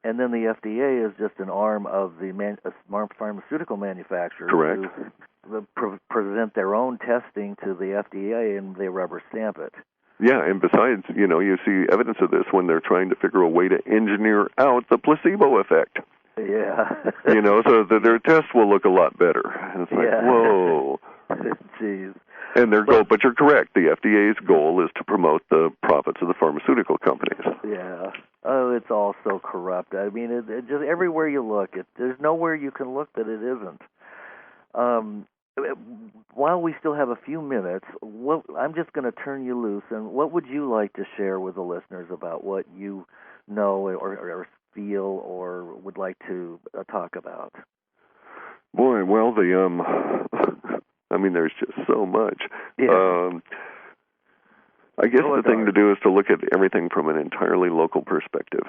And then the FDA is just an arm of the pharmaceutical manufacturers. Correct. Who present their own testing to the FDA, and they rubber stamp it. Yeah, and besides, you see evidence of this when they're trying to figure a way to engineer out the placebo effect. Yeah. So that their tests will look a lot better. And it's like, whoa. Jeez. And their goal, but you're correct, the FDA's goal is to promote the profits of the pharmaceutical companies. Yeah. Oh, it's all so corrupt. I mean, it just everywhere you look, there's nowhere you can look that it isn't. While we still have a few minutes, I'm just going to turn you loose, and what would you like to share with the listeners about what you know or feel or would like to talk about? Boy, well, I mean, there's just so much. Yeah. I guess the thing to do is to look at everything from an entirely local perspective.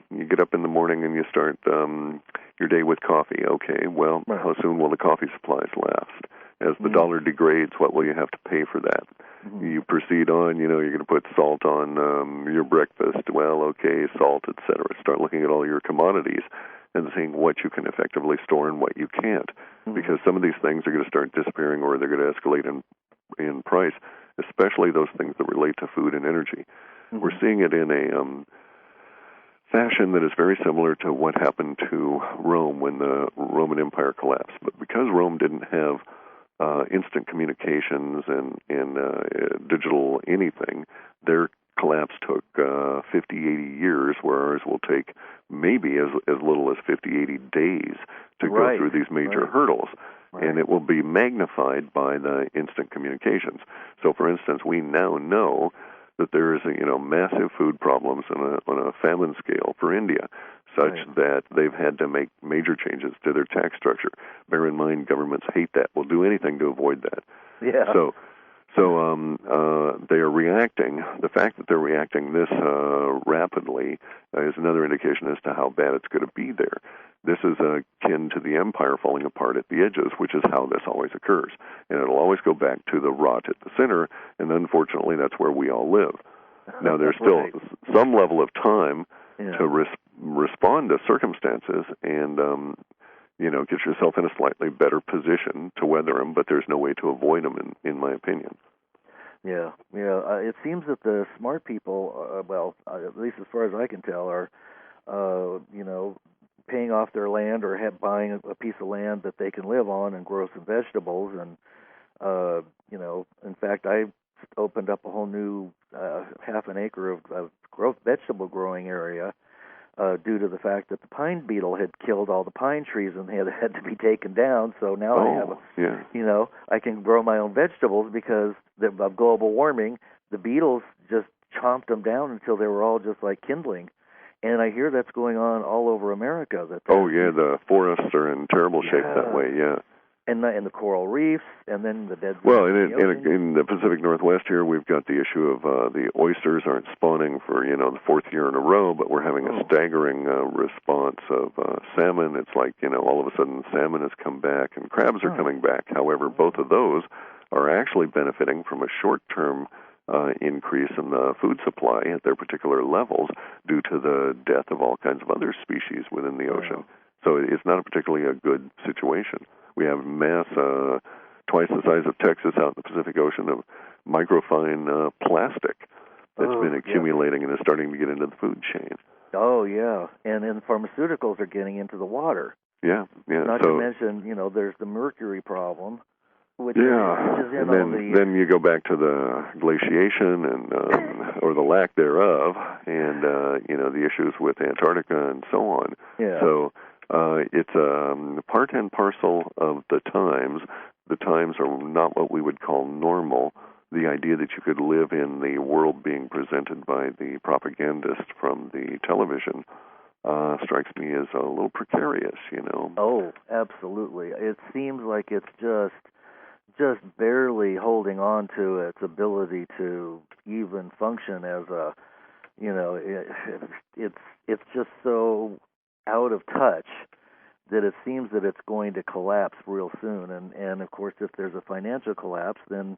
You get up in the morning and you start your day with coffee. Okay, well, how soon will the coffee supplies last? As the dollar degrades, what will you have to pay for that? Mm-hmm. You proceed on, you're going to put salt on your breakfast. Well, okay, salt, et cetera. Start looking at all your commodities and seeing what you can effectively store and what you can't. Mm-hmm. Because some of these things are going to start disappearing or they're going to escalate in price, especially those things that relate to food and energy. Mm-hmm. We're seeing it in a fashion that is very similar to what happened to Rome when the Roman Empire collapsed. But because Rome didn't have instant communications and digital anything, their collapse took 50, 80 years, whereas will take maybe as little as 50, 80 days to go through these major hurdles. Right. And it will be magnified by the instant communications. So, for instance, we now know that there is massive food problems on a famine scale for India, such that they've had to make major changes to their tax structure. Bear in mind, governments hate that. Will do anything to avoid that. Yeah. So they are reacting. The fact that they're reacting this rapidly is another indication as to how bad it's going to be there. This is akin to the empire falling apart at the edges, which is how this always occurs. And it'll always go back to the rot at the center, and unfortunately that's where we all live. Now, there's still some level of time to respond to circumstances and, get yourself in a slightly better position to weather them, but there's no way to avoid them, in my opinion. Yeah. It seems that the smart people, at least as far as I can tell, are, paying off their land or buying a piece of land that they can live on and grow some vegetables. And, in fact, I opened up a whole new half an acre of vegetable growing area due to the fact that the pine beetle had killed all the pine trees and they had to be taken down. So now I have, I can grow my own vegetables because of global warming. The beetles just chomped them down until they were all just like kindling. And I hear that's going on all over America. The forests are in terrible shape that way, And the coral reefs, and then the dead. Well, in the Pacific Northwest here, we've got the issue of the oysters aren't spawning for, the fourth year in a row, but we're having a staggering response of salmon. It's like, all of a sudden salmon has come back and crabs are coming back. However, both of those are actually benefiting from a short-term increase in the food supply at their particular levels due to the death of all kinds of other species within the ocean. So it's not a particularly a good situation. We have mass, twice the size of Texas out in the Pacific Ocean of microfine plastic that's been accumulating and is starting to get into the food chain. Oh, yeah. And then pharmaceuticals are getting into the water. Yeah. Not to mention, there's the mercury problem. Which is and then you go back to the glaciation and or the lack thereof, and the issues with Antarctica and so on. Yeah. So it's part and parcel of the times. The times are not what we would call normal. The idea that you could live in the world being presented by the propagandist from the television strikes me as a little precarious. Oh, absolutely. It seems like it's just barely holding on to its ability to even function as a, it's just so out of touch that it seems that it's going to collapse real soon. And of course, if there's a financial collapse, then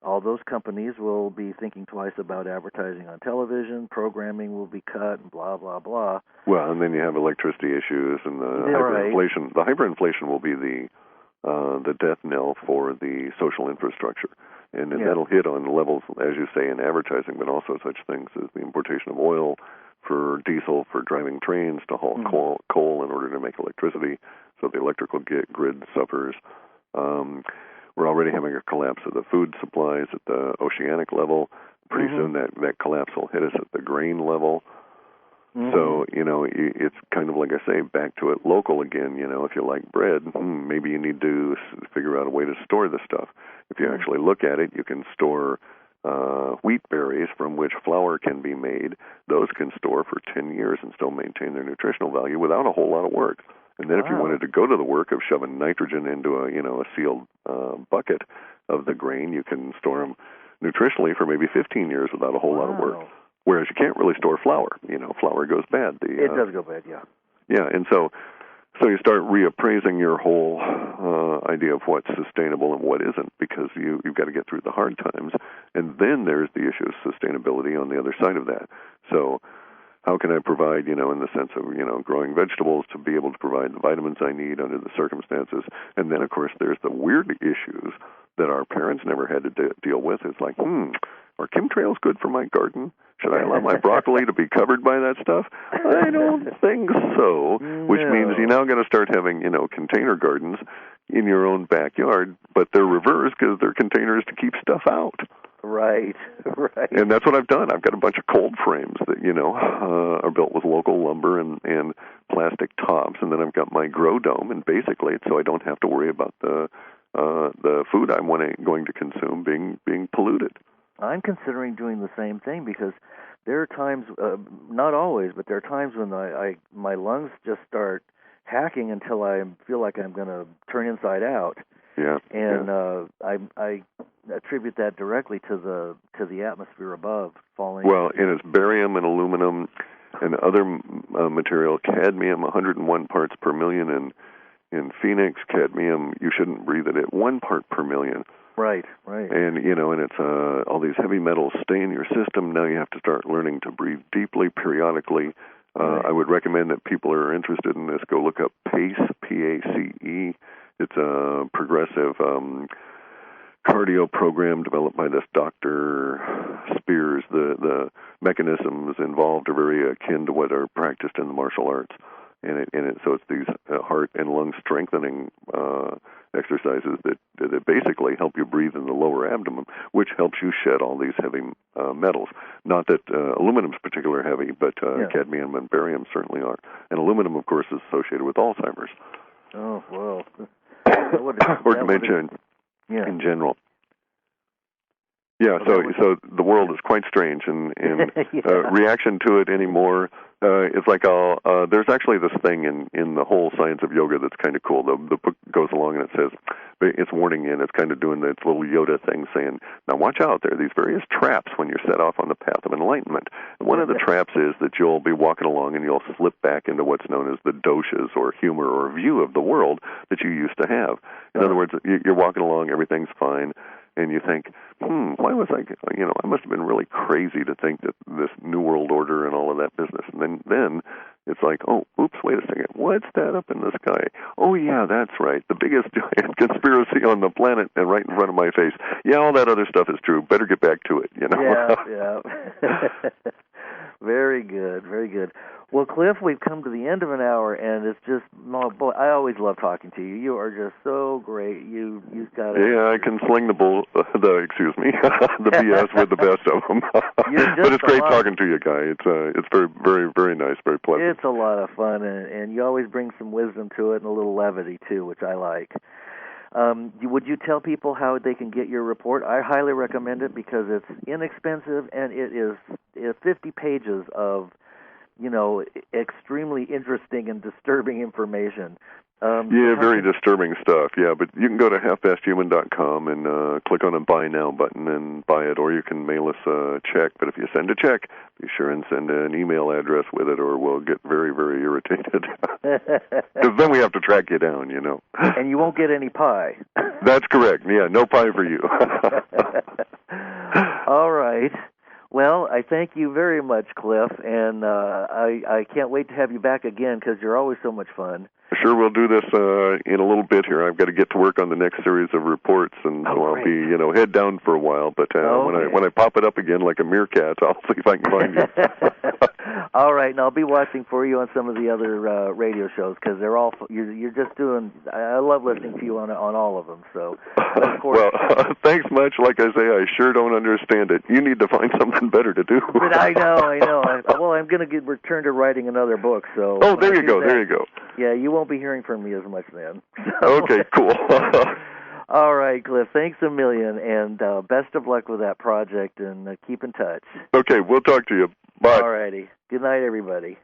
all those companies will be thinking twice about advertising on television. Programming will be cut, and blah blah blah. Well, and then you have electricity issues, and the hyperinflation. The hyperinflation will be the death knell for the social infrastructure, and that'll hit on levels, as you say, in advertising, but also such things as the importation of oil for diesel for driving trains to haul coal in order to make electricity, so the electrical grid suffers. We're already having a collapse of the food supplies at the oceanic level. Pretty soon that collapse will hit us at the grain level. So, it's kind of like I say, back to it local again. If you like bread, maybe you need to figure out a way to store the stuff. If you actually look at it, you can store wheat berries from which flour can be made. Those can store for 10 years and still maintain their nutritional value without a whole lot of work. And then if you wanted to go to the work of shoving nitrogen into a sealed bucket of the grain, you can store them nutritionally for maybe 15 years without a whole lot of work. Whereas you can't really store flour. Flour goes bad. It does go bad, yeah. Yeah, and so you start reappraising your whole idea of what's sustainable and what isn't, because you've got to get through the hard times. And then there's the issue of sustainability on the other side of that. So how can I provide, in the sense of, growing vegetables to be able to provide the vitamins I need under the circumstances? And then, of course, there's the weird issues that our parents never had to deal with. It's like, are chemtrails good for my garden? Should I allow my broccoli to be covered by that stuff? I don't think so, which means you now got to start having, container gardens in your own backyard, but they're reversed because they're containers to keep stuff out. Right. And that's what I've done. I've got a bunch of cold frames that, are built with local lumber and plastic tops, and then I've got my grow dome, and basically it's so I don't have to worry about the food I'm going to consume being polluted. I'm considering doing the same thing because there are times, not always, but there are times when my lungs just start hacking until I feel like I'm going to turn inside out. Yeah. And I attribute that directly to the atmosphere above falling. Well, and it's barium and aluminum and other material. Cadmium, 101 parts per million in Phoenix. Cadmium, you shouldn't breathe it at 1 part per million. Right. And, and it's all these heavy metals stay in your system. Now you have to start learning to breathe deeply, periodically. I would recommend that people who are interested in this go look up PACE, P-A-C-E. It's a progressive cardio program developed by this Dr. Spears. The mechanisms involved are very akin to what are practiced in the martial arts. So it's these heart and lung strengthening exercises that basically help you breathe in the lower abdomen, which helps you shed all these heavy metals. Not that aluminum's particularly heavy, but cadmium and barium certainly are. And aluminum, of course, is associated with Alzheimer's. Oh, well. Or dementia in general. Yeah, so the world is quite strange, and reaction to it anymore. It's like there's actually this thing in the whole science of yoga that's kind of cool. The book goes along and it says, it's warning you, and it's kind of doing its little Yoda thing saying, now watch out, there are these various traps when you're set off on the path of enlightenment. And one of the traps is that you'll be walking along and you'll slip back into what's known as the doshas, or humor or view of the world that you used to have. In other words, you're walking along, everything's fine, and you think, why was I must have been really crazy to think that this New World Order and all of that business. And then it's like, oh, oops, wait a second. What's that up in the sky? Oh, yeah, that's right. The biggest giant conspiracy on the planet and right in front of my face. Yeah, all that other stuff is true. Better get back to it, Yeah. Very good, very good. Well, Cliff, we've come to the end of an hour, and it's just, boy, I always love talking to you. You are just so great. You've got I can sling the the BS with the best of them. But it's great talking to you, Guy. It's very, very, very nice, very pleasant. It's a lot of fun, and you always bring some wisdom to it and a little levity, too, which I like. Would you tell people how they can get your report? I highly recommend it because it's inexpensive, and it is 50 pages of extremely interesting and disturbing information. Very disturbing stuff. Yeah, but you can go to halfpasthuman.com and click on a Buy Now button and buy it, or you can mail us a check. But if you send a check, be sure and send an email address with it, or we'll get very, very irritated. Because then we have to track you down, you know. And you won't get any pie. That's correct. Yeah, no pie for you. All right. Well, I thank you very much, Cliff, and I can't wait to have you back again because you're always so much fun. Sure, we'll do this in a little bit here. I've got to get to work on the next series of reports, and so I'll be, head down for a while. But when I pop it up again like a meerkat, I'll see if I can find you. All right, and I'll be watching for you on some of the other radio shows because they're all you're just doing. I love listening to you on all of them. So, of course, well, thanks much. Like I say, I sure don't understand it. You need to find something better to do. But I know. I'm going to return to writing another book. So. Oh, there you go. There you go. Yeah, you won't be hearing from me as much then. Okay, cool. All right, Cliff, thanks a million, and best of luck with that project, and keep in touch. Okay, we'll talk to you. Bye. All righty. Good night, everybody.